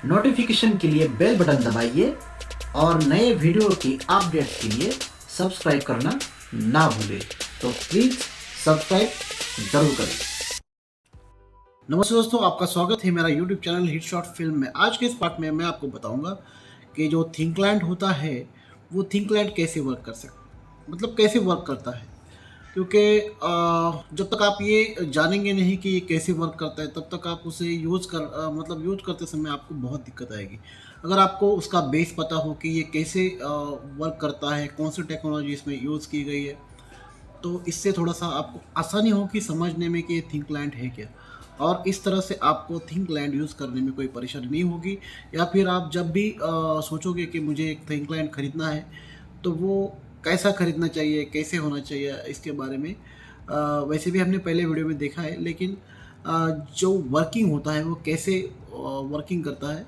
Notification के लिए bell button दबाइए और नए वीडियो की अपडेट के लिए सब्सक्राइब करना ना भूलें। तो प्लीज़ सब्सक्राइब जरूर करें। नमस्ते दोस्तों, आपका स्वागत है मेरा YouTube channel hit short film में। आज के इस पार्ट में मैं आपको बताऊंगा कि जो थिंकलैंड होता है वो थिंकलैंड कैसे वर्क कर सकता, मतलब कैसे वर्क करता है। क्योंकि जब तक आप ये जानेंगे नहीं कि ये कैसे वर्क करता है, तब तक आप उसे मतलब यूज करते समय आपको बहुत दिक्कत आएगी। अगर आपको उसका बेस पता हो कि ये कैसे वर्क करता है, कौन सी टेक्नोलॉजी इसमें यूज़ की गई है, तो इससे थोड़ा सा आपको आसानी होगी समझने में कि ये थिंकलैंड है क्या। और इस तरह से आपको थिंकलैंड यूज़ करने में कोई परेशानी नहीं होगी। या फिर आप जब भी सोचोगे कि मुझे एक थिंकलैंड ख़रीदना है, तो वो कैसा ख़रीदना चाहिए, कैसे होना चाहिए, इसके बारे में वैसे भी हमने पहले वीडियो में देखा है। लेकिन जो वर्किंग होता है वो कैसे वर्किंग करता है,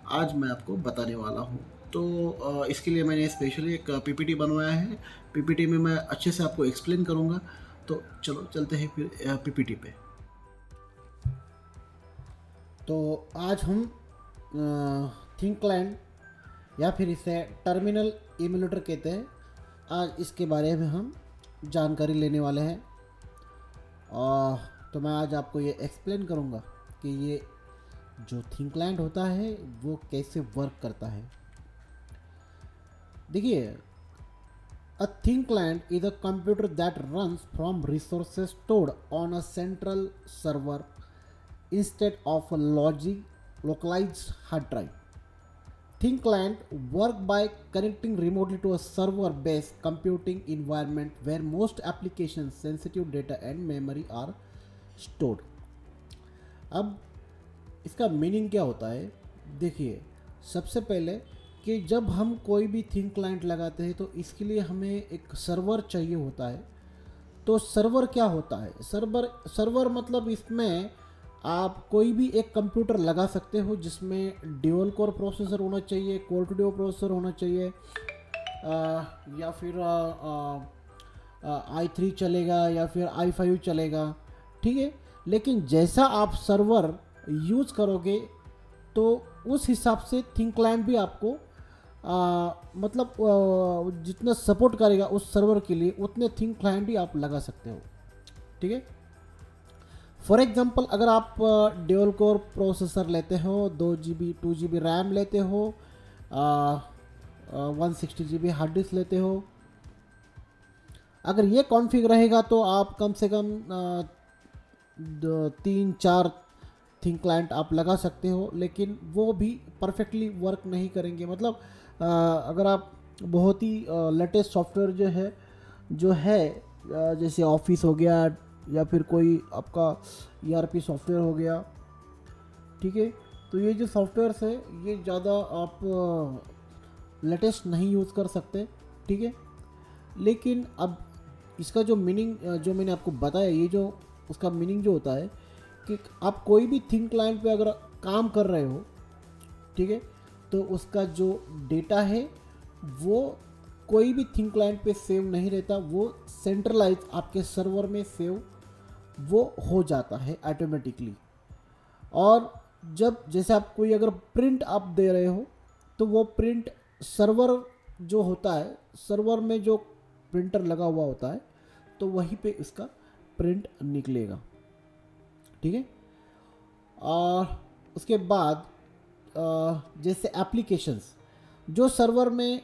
आज मैं आपको बताने वाला हूँ। तो इसके लिए मैंने स्पेशली एक पीपीटी बनवाया है। पीपीटी में मैं अच्छे से आपको एक्सप्लेन करूँगा। तो चलो चलते हैं फिर पीपीटी पे। तो आज हम थिंकलैंड या फिर इसे टर्मिनल इम्यूलेटर कहते हैं, आज इसके बारे में हम जानकारी लेने वाले हैं। तो मैं आज आपको ये एक्सप्लेन करूँगा कि ये जो थिंकलैंड होता है वो कैसे वर्क करता है। देखिए, a thin client is a computer that runs from resources stored on a central server instead of a localized hard drive. ThinkLand work by connecting remotely to a server-based computing environment where most applications, sensitive data and memory are stored. अब इसका meaning क्या होता है? देखिए, सबसे पहले कि जब हम कोई भी थिंक क्लाइंट लगाते हैं तो इसके लिए हमें एक सर्वर चाहिए होता है। तो सर्वर क्या होता है? सर्वर मतलब इसमें आप कोई भी एक कंप्यूटर लगा सकते हो जिसमें ड्यूल कोर प्रोसेसर होना चाहिए, कोर टू ड्यू प्रोसेसर होना चाहिए, या फिर i3 चलेगा या फिर i5 चलेगा, ठीक है। लेकिन जैसा आप सर्वर यूज़ करोगे तो उस हिसाब से थिंकलैंड भी आपको मतलब जितना सपोर्ट करेगा उस सर्वर के लिए उतने थिंकलैंड भी आप लगा सकते हो, ठीक है। फॉर एग्जांपल, अगर आप ड्यूल कोर प्रोसेसर लेते हो, 2 GB 2 GB रैम लेते हो, 160 GB हार्ड डिस्क लेते हो, अगर ये कॉन्फ़िग रहेगा तो आप कम से कम 3-4 थिंक क्लाइंट आप लगा सकते हो। लेकिन वो भी परफेक्टली वर्क नहीं करेंगे। मतलब अगर आप बहुत ही लेटेस्ट सॉफ्टवेयर जो है जैसे ऑफिस हो गया या फिर कोई आपका ERP सॉफ्टवेयर हो गया, ठीक है, तो ये जो सॉफ्टवेयर्स है ये ज़्यादा आप लेटेस्ट नहीं यूज़ कर सकते, ठीक है। लेकिन अब इसका जो मीनिंग जो मैंने आपको बताया, ये जो उसका मीनिंग जो होता है कि आप कोई भी थिंक क्लाइंट पे अगर काम कर रहे हो, ठीक है, तो उसका जो डेटा है वो कोई भी थिंक क्लाइंट पे सेव नहीं रहता, वो सेंट्रलाइज आपके सर्वर में सेव वो हो जाता है ऑटोमेटिकली। और जब जैसे आप कोई अगर प्रिंट आप दे रहे हो तो वो प्रिंट सर्वर जो होता है, सर्वर में जो प्रिंटर लगा हुआ होता है तो वहीं पे इसका प्रिंट निकलेगा, ठीक है। और उसके बाद जैसे एप्लीकेशंस जो सर्वर में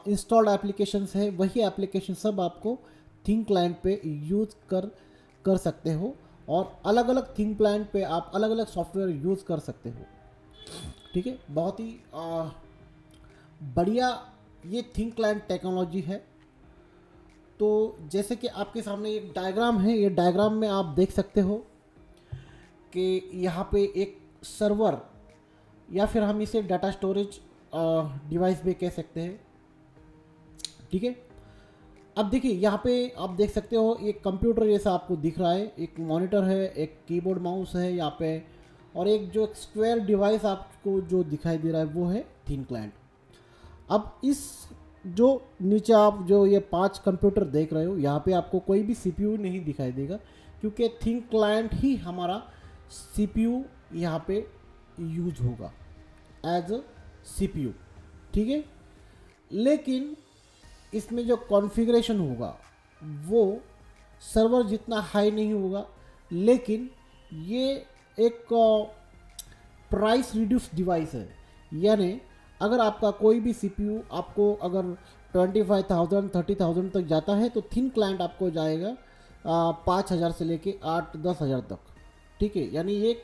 इंस्टॉल्ड एप्लीकेशंस है, वही एप्लीकेशन सब आपको थिंक क्लाइंट पे यूज़ कर सकते हो। और अलग अलग थिंक क्लाइंट पे आप अलग अलग सॉफ्टवेयर यूज़ कर सकते हो, ठीक है। बहुत ही बढ़िया ये थिंक क्लाइंट टेक्नोलॉजी है। तो जैसे कि आपके सामने एक डायग्राम है, ये डायग्राम में आप देख सकते हो कि यहाँ पे एक सर्वर या फिर हम इसे डाटा स्टोरेज डिवाइस भी कह सकते हैं, ठीक है। अब देखिए, यहाँ पे आप देख सकते हो एक कंप्यूटर जैसा आपको दिख रहा है, एक मॉनिटर है, एक कीबोर्ड माउस है यहाँ पे, और एक जो स्क्वायर डिवाइस आपको जो दिखाई दे रहा है वो है थिंक क्लाइंट। अब इस जो नीचे आप जो ये 5 कंप्यूटर देख रहे हो, यहाँ पे आपको कोई भी CPU नहीं दिखाई देगा, क्योंकि थिंक क्लाइंट ही हमारा CPU यहाँ पे यूज होगा, एज अ CPU, ठीक है। लेकिन इसमें जो कॉन्फ़िगरेशन होगा वो सर्वर जितना हाई नहीं होगा, लेकिन ये एक प्राइस रिड्यूस डिवाइस है। यानी अगर आपका कोई भी CPU आपको अगर 25,000 30,000 तक जाता है तो थिन क्लाइंट आपको जाएगा 5,000 से लेके 8-10,000 तक, ठीक है। यानी ये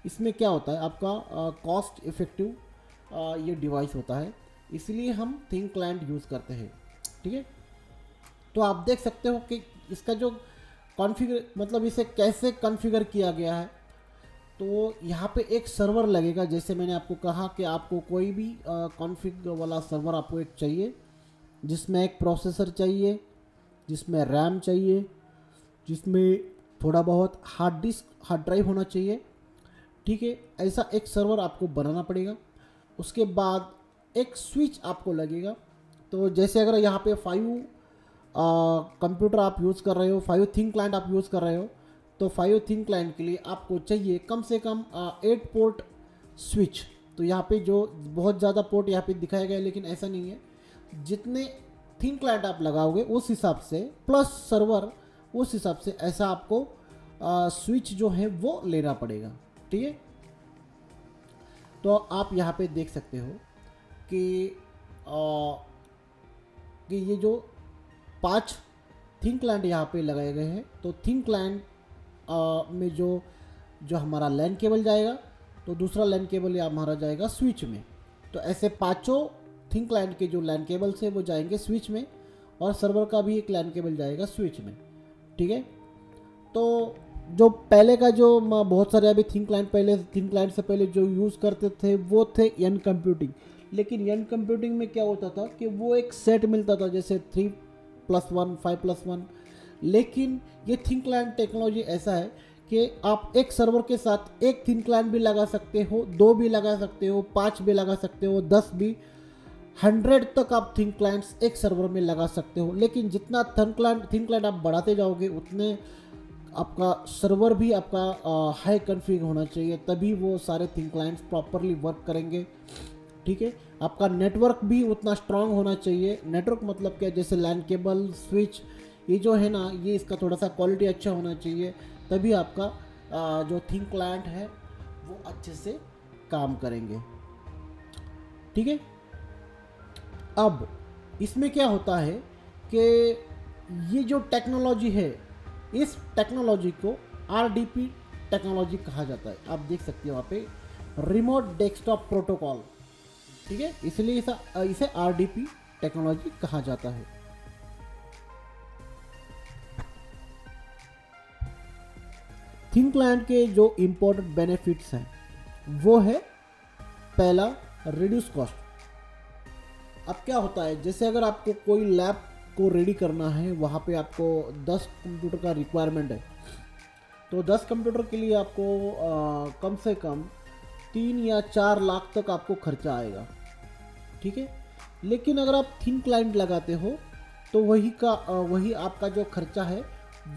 इसमें क्या होता है आपका कॉस्ट इफ़ेक्टिव ये डिवाइस होता है, इसलिए हम थिन क्लाइंट यूज़ करते हैं, ठीक है। तो आप देख सकते हो कि इसका जो कॉन्फ़िगर मतलब इसे कैसे कॉन्फ़िगर किया गया है। तो यहाँ पे एक सर्वर लगेगा, जैसे मैंने आपको कहा कि आपको कोई भी कॉन्फ़िग वाला सर्वर आपको एक चाहिए, जिसमें एक प्रोसेसर चाहिए, जिसमें रैम चाहिए, जिसमें थोड़ा बहुत हार्ड ड्राइव होना चाहिए, ठीक है। ऐसा एक सर्वर आपको बनाना पड़ेगा। उसके बाद एक स्विच आपको लगेगा। तो जैसे अगर यहाँ पे 5 कंप्यूटर आप यूज़ कर रहे हो, 5 थिन क्लाइंट आप यूज़ कर रहे हो, तो 5 थिन क्लाइंट के लिए आपको चाहिए कम से कम 8 पोर्ट स्विच। तो यहाँ पे जो बहुत ज़्यादा पोर्ट यहाँ पे दिखाया गया है, लेकिन ऐसा नहीं है। जितने थिन क्लाइंट आप लगाओगे उस हिसाब से प्लस सर्वर, उस हिसाब से ऐसा आपको स्विच जो है वो लेना पड़ेगा, ठीक है। तो आप यहाँ पे देख सकते हो कि ये जो 5 थिन क्लाइंट यहाँ पे लगाए गए हैं। तो थिन क्लाइंट में जो हमारा लैन केबल जाएगा, तो दूसरा लैन केबल या हमारा जाएगा स्विच में। तो ऐसे पांचों थिन क्लाइंट के जो लैन केबल्स है वो जाएंगे स्विच में, और सर्वर का भी एक लैन केबल जाएगा स्विच में, ठीक है। तो जो पहले का जो बहुत सारे अभी थिन क्लाइंट से पहले जो यूज़ करते थे वो थे एन कंप्यूटिंग। लेकिन एन कंप्यूटिंग में क्या होता था कि वो एक सेट मिलता था, जैसे 3+1 5+1। लेकिन ये थिन क्लाइंट टेक्नोलॉजी ऐसा है कि आप एक सर्वर के साथ एक थिन क्लाइंट भी लगा सकते हो, 2 भी लगा सकते हो, 5 भी लगा सकते हो, 10 भी, 100 तक आप थिन क्लाइंट्स एक सर्वर में लगा सकते हो। लेकिन जितना थिन क्लाइंट आप बढ़ाते जाओगे उतने आपका सर्वर भी आपका हाई कॉन्फ़िग होना चाहिए, तभी वो सारे थिन क्लाइंट्स प्रॉपरली वर्क करेंगे, ठीक है। आपका नेटवर्क भी उतना स्ट्रांग होना चाहिए। नेटवर्क मतलब क्या, जैसे लैन केबल, स्विच, ये जो है ना, ये इसका थोड़ा सा क्वालिटी अच्छा होना चाहिए, तभी आपका जो थिन क्लाइंट है वो अच्छे से काम करेंगे, ठीक है। अब इसमें क्या होता है कि ये जो टेक्नोलॉजी है, इस टेक्नोलॉजी को RDP टेक्नोलॉजी कहा जाता है। आप देख सकते हो वहाँ पे रिमोट डेस्कटॉप प्रोटोकॉल, ठीक है, इसलिए इसे RDP टेक्नोलॉजी कहा जाता है। थिन क्लाइंट के जो इम्पोर्टेंट बेनिफिट्स हैं वो है, पहला रिड्यूस कॉस्ट। अब क्या होता है, जैसे अगर आपको कोई लैब को रेडी करना है, वहाँ पे आपको 10 कंप्यूटर का रिक्वायरमेंट है, तो 10 कंप्यूटर के लिए आपको कम से कम 3 या 4 लाख तक आपको खर्चा आएगा, ठीक है। लेकिन अगर आप थिन क्लाइंट लगाते हो तो वही आपका जो खर्चा है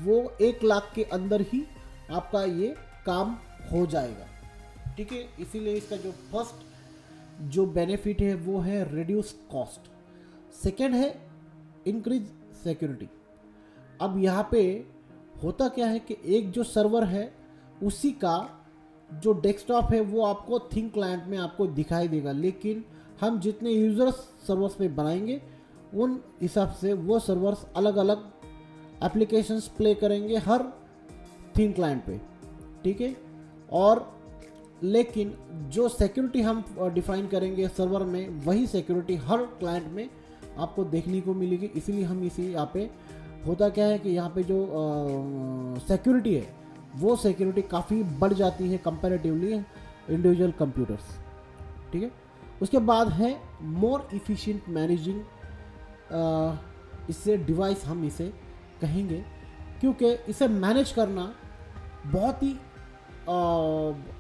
वो 1 लाख के अंदर ही आपका ये काम हो जाएगा, ठीक है। इसीलिए इसका जो फर्स्ट जो बेनिफिट है वो है रिड्यूस कॉस्ट। सेकेंड है इंक्रीज सिक्योरिटी। अब यहाँ पे होता क्या है कि एक जो सर्वर है उसी का जो डेस्कटॉप है वो आपको थिन क्लाइंट में आपको दिखाई देगा, लेकिन हम जितने यूजर्स सर्वर्स में बनाएंगे उन हिसाब से वो सर्वर्स अलग अलग एप्लीकेशंस प्ले करेंगे हर थिन क्लाइंट पे, ठीक है। और लेकिन जो सिक्योरिटी हम डिफाइन करेंगे सर्वर में, वही सिक्योरिटी हर क्लाइंट में आपको देखने को मिलेगी। इसीलिए हम इसी यहाँ पे होता क्या है कि यहाँ पे जो सिक्योरिटी है वो सिक्योरिटी काफ़ी बढ़ जाती है कंपैरेटिवली इंडिविजुअल कंप्यूटर्स, ठीक है। उसके बाद है मोर इफ़िशिएंट मैनेजिंग। इससे डिवाइस हम इसे कहेंगे, क्योंकि इसे मैनेज करना बहुत ही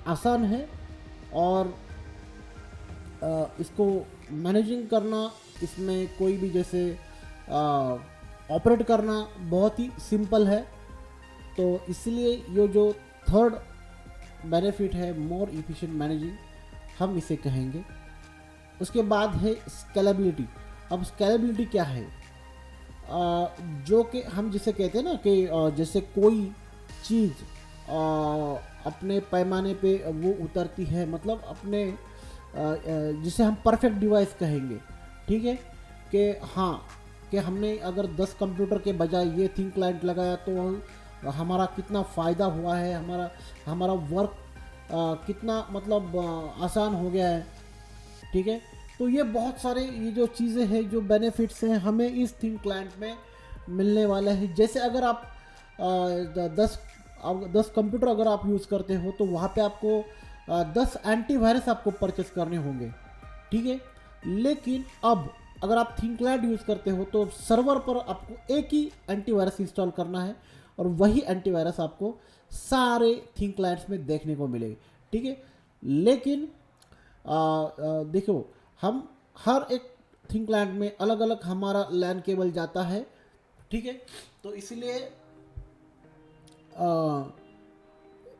आसान है, और इसको मैनेजिंग करना, इसमें कोई भी जैसे ऑपरेट करना बहुत ही सिंपल है। तो इसलिए ये जो थर्ड बेनिफिट है मोर इफिशिएंट मैनेजिंग, हम इसे कहेंगे। उसके बाद है स्केलेबिलिटी। अब स्केलेबिलिटी क्या है? जो कि हम जिसे कहते हैं ना कि जैसे कोई चीज़ अपने पैमाने पे वो उतरती है, मतलब अपने जिसे हम परफेक्ट डिवाइस कहेंगे, ठीक है, कि हाँ, कि हमने अगर 10 कंप्यूटर के बजाय ये थिंक क्लाइंट लगाया तो हमारा कितना फ़ायदा हुआ है, हमारा हमारा वर्क कितना मतलब आसान हो गया है, ठीक है। तो ये बहुत सारे ये जो चीज़ें हैं, जो बेनिफिट्स हैं, हमें इस थिंक क्लाइंट में मिलने वाला है। जैसे अगर आप 10 कंप्यूटर अगर आप यूज़ करते हो तो वहाँ पे आपको 10 एंटीवायरस आपको परचेस करने होंगे, ठीक है। लेकिन अब अगर आप थिंक क्लाइंट यूज़ करते हो तो सर्वर पर आपको एक ही एंटीवायरस इंस्टॉल करना है और वही एंटीवायरस आपको सारे थिंक क्लाइंट्स में देखने को मिलेगी, ठीक है। लेकिन देखो, हम हर एक थिंक क्लाइंट में अलग अलग हमारा लैन केबल जाता है, ठीक है। तो इसलिए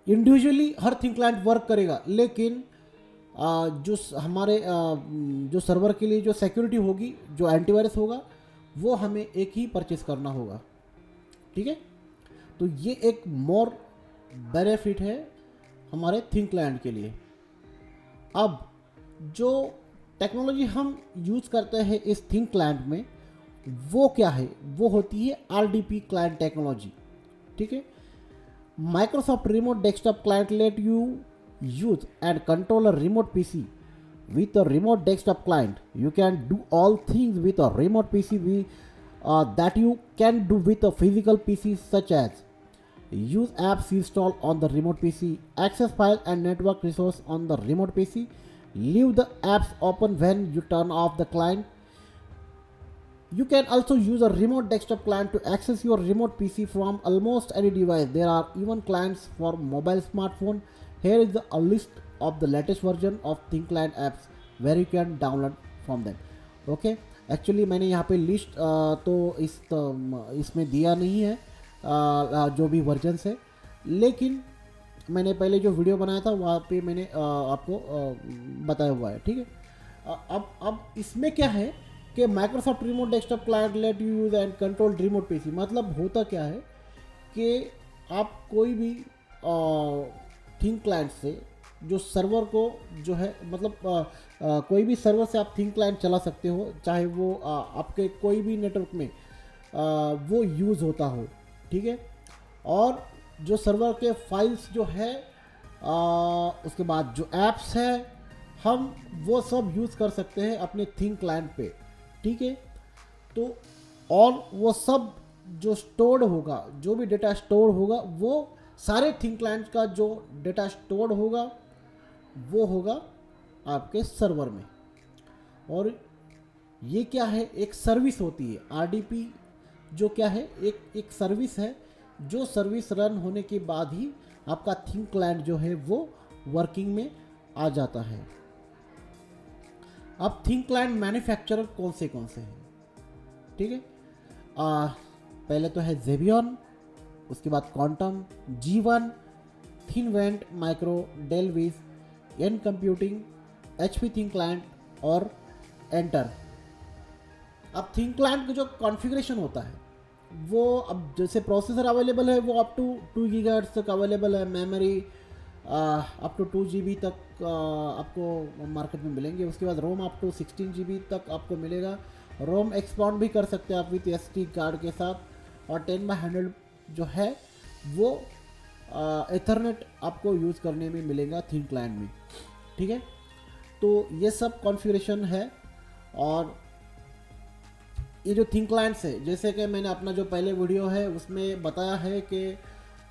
इंडिविजुअली हर थिंक क्लाइंट वर्क करेगा, लेकिन हमारे जो सर्वर के लिए जो सिक्योरिटी होगी, जो एंटीवायरस होगा, वो हमें एक ही परचेस करना होगा, ठीक है। तो ये एक मोर बेनिफिट है हमारे थिंक क्लाइंट के लिए। अब जो टेक्नोलॉजी हम यूज़ करते हैं इस थिंक क्लाइंट में, वो क्या है? वो होती है RDP क्लाइंट टेक्नोलॉजी, ठीक है। Microsoft Remote Desktop Client let you use and control a remote PC with a remote desktop client. You can do all things with a remote PC that you can do with a physical PC, such as use apps installed on the remote PC, access file and network resource on the remote PC, leave the apps open when you turn off the client. You can also use a remote desktop client to access your remote PC from almost any device. There are even clients for mobile smartphone. Here is a list of the latest version of Think Client apps where you can download from them. Okay, actually मैंने यहाँ पे list इसमें दिया नहीं है जो भी versions है, लेकिन मैंने पहले जो वीडियो बनाया था वहाँ पे मैंने आपको बताया हुआ है, ठीक है। अब इसमें क्या है कि Microsoft remote desktop client let you use and control remote PC. मतलब होता क्या है कि आप कोई भी थिंक क्लाइंट से जो सर्वर को जो है, मतलब कोई भी सर्वर से आप थिंक क्लाइंट चला सकते हो, चाहे वो आपके कोई भी नेटवर्क में वो यूज़ होता हो, ठीक है। और जो सर्वर के फाइल्स जो है उसके बाद जो एप्स है, हम वो सब यूज़ कर सकते हैं अपने थिंक क्लाइंट पे, ठीक है। तो और वो सब जो स्टोर्ड होगा, जो भी डेटा स्टोर होगा, वो सारे थिंक क्लाइंट का जो डेटा स्टोर्ड होगा वो होगा आपके सर्वर में। और ये क्या है? एक सर्विस होती है RDP, जो क्या है, एक सर्विस है, जो सर्विस रन होने के बाद ही आपका थिंक क्लाइंट जो है वो वर्किंग में आ जाता है। अब थिंक क्लाइंट मैन्युफैक्चरर कौन से हैं, ठीक है। पहले तो है Xevion, उसके बाद quantum, G1, Thinvent, micro, Dell Wyse, N computing, HP thin client और एंटर। अब थिंक क्लाइंट का जो कॉन्फ़िगरेशन होता है वो, अब जैसे प्रोसेसर अवेलेबल है वो अप टू 2 GHz तक अवेलेबल है, मेमोरी अप टू 2 GB तक आपको मार्केट में मिलेंगे। उसके बाद रोम अप टू 16 GB तक आपको मिलेगा। रोम एक्सपांड भी कर सकते हैं आप विथ SD कार्ड के साथ। और 10/100 जो है वो एथरनेट आपको यूज़ करने में मिलेगा थिंक क्लाइंट में, ठीक है। तो ये सब कॉन्फ़िगरेशन है। और ये जो थिंक क्लाइंट्स है, जैसे कि मैंने अपना जो पहले वीडियो है उसमें बताया है कि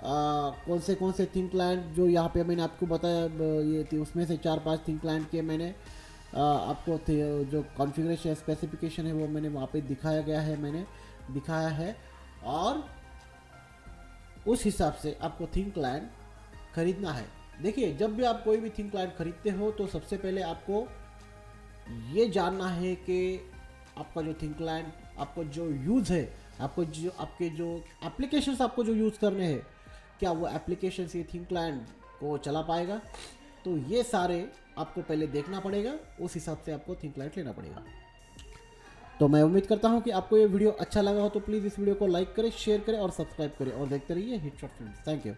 कौन से थिंक क्लाइंट जो यहाँ पे मैंने आपको बताया, ये थी उसमें से 4-5 थिंक क्लाइंट के मैंने आपको जो कॉन्फ़िगरेशन स्पेसिफिकेशन है वो मैंने वहाँ पे मैंने दिखाया है। और उस हिसाब से आपको थिंक क्लाइंट खरीदना है। देखिए, जब भी आप कोई भी थिंक क्लाइंट खरीदते हो तो सबसे पहले आपको ये जानना है कि आपका जो थिंक क्लाइंट, आपको जो यूज़ है, आपके जो एप्लीकेशंस आपको जो यूज़ करने हैं, क्या वो एप्लीकेशंस ये थिंक क्लाइंट को चला पाएगा। तो ये सारे आपको पहले देखना पड़ेगा, उस हिसाब से आपको थिंक लाइट लेना पड़ेगा। तो मैं उम्मीद करता हूँ कि आपको ये वीडियो अच्छा लगा हो, तो प्लीज़ इस वीडियो को लाइक करें, शेयर करें और सब्सक्राइब करें और देखते रहिए hit short films. Thank you.